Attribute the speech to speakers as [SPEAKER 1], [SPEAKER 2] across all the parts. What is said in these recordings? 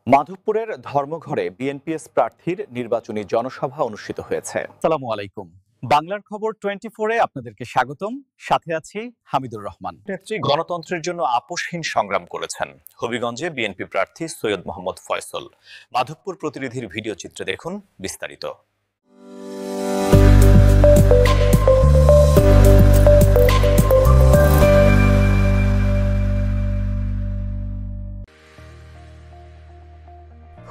[SPEAKER 1] মাধবপুরের ধর্মঘরে বিএনপিএস প্রার্থীর নির্বাচনী জনসভা অনুষ্ঠিত হয়েছে। আসসালামু আলাইকুম, বাংলার খবর 24-এ আপনাদেরকে স্বাগতম। সাথে আছি হামিদুর রহমান। নেত্রী গণতন্ত্রের জন্য আপোষহীন সংগ্রাম করেছেন হবিগঞ্জে বিএনপি প্রার্থী সৈয়দ মোহাম্মদ ফয়সল। মাধবপুর প্রতিনিধির ভিডিও চিত্রে দেখুন বিস্তারিত।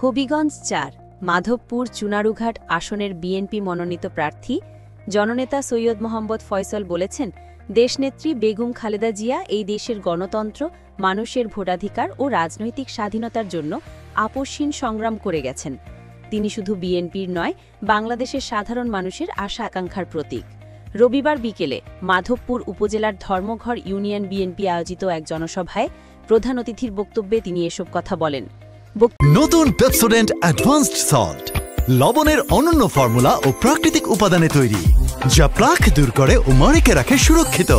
[SPEAKER 2] হবিগঞ্জ ৪ মাধবপুর চুনারুঘাট আসনের বিএনপি মনোনীত প্রার্থী জননেতা সৈয়দ মোহাম্মদ ফয়সল বলেছেন, দেশনেত্রী বেগম খালেদা জিয়া এই দেশের গণতন্ত্র, মানুষের ভোটাধিকার ও রাজনৈতিক স্বাধীনতার জন্য আপোষহীন সংগ্রাম করে গেছেন। তিনি শুধু বিএনপির নয়, বাংলাদেশের সাধারণ মানুষের আশা আকাঙ্ক্ষার প্রতীক। রবিবার বিকেলে মাধবপুর উপজেলার ধর্মঘর ইউনিয়ন বিএনপি আয়োজিত এক জনসভায় প্রধান অতিথির বক্তব্যে তিনি এসব কথা বলেন।
[SPEAKER 3] নতুন পেপসোডেন্ট অ্যাডভান্সড সল্ট, লবণের অনন্য ফর্মুলা ও প্রাকৃতিক উপাদানে তৈরি, যা প্লাক দূর করে ও মরিকে রাখে সুরক্ষিত।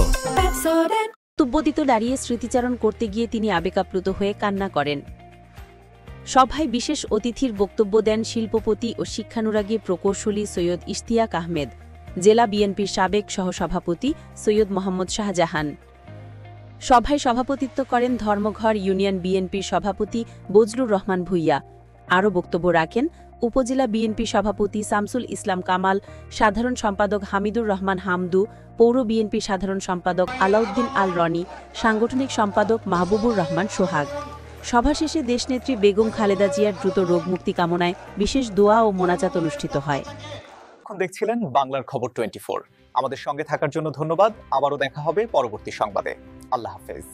[SPEAKER 2] বক্তব্যদিত দাঁড়িয়ে স্মৃতিচারণ করতে গিয়ে তিনি আবেগাপ্লুত হয়ে কান্না করেন। সভায় বিশেষ অতিথির বক্তব্য দেন শিল্পপতি ও শিক্ষানুরাগী প্রকৌশলী সৈয়দ ইশতিয়াক আহমেদ, জেলা বিএনপির সাবেক সহসভাপতি সৈয়দ মোহাম্মদ শাহজাহান। সভায় সভাপতিত্ব করেন ধর্মঘর ইউনিয়ন বিএনপির সভাপতি বজলুর রহমান ভূঁইয়া। আরও বক্তব্য রাখেন উপজেলা বিএনপি সভাপতি শামসুল ইসলাম কামাল, সাধারণ সম্পাদক হামিদুর রহমান হামদু, পৌর বিএনপি সাধারণ সম্পাদক আলাউদ্দিন আল রনি, সাংগঠনিক সম্পাদক মাহবুবুর রহমান সোহাগ। সভা শেষে দেশনেত্রী বেগম খালেদা জিয়ার দ্রুত রোগমুক্তি কামনায় বিশেষ দোয়া ও মোনাজাত অনুষ্ঠিত হয়।
[SPEAKER 1] এখন দেখছিলেন বাংলার খবর 24। আমাদের সঙ্গে থাকার জন্য ধন্যবাদ। আবারও দেখা হবে পরবর্তী সংবাদে। আল্লাহ হাফেজ।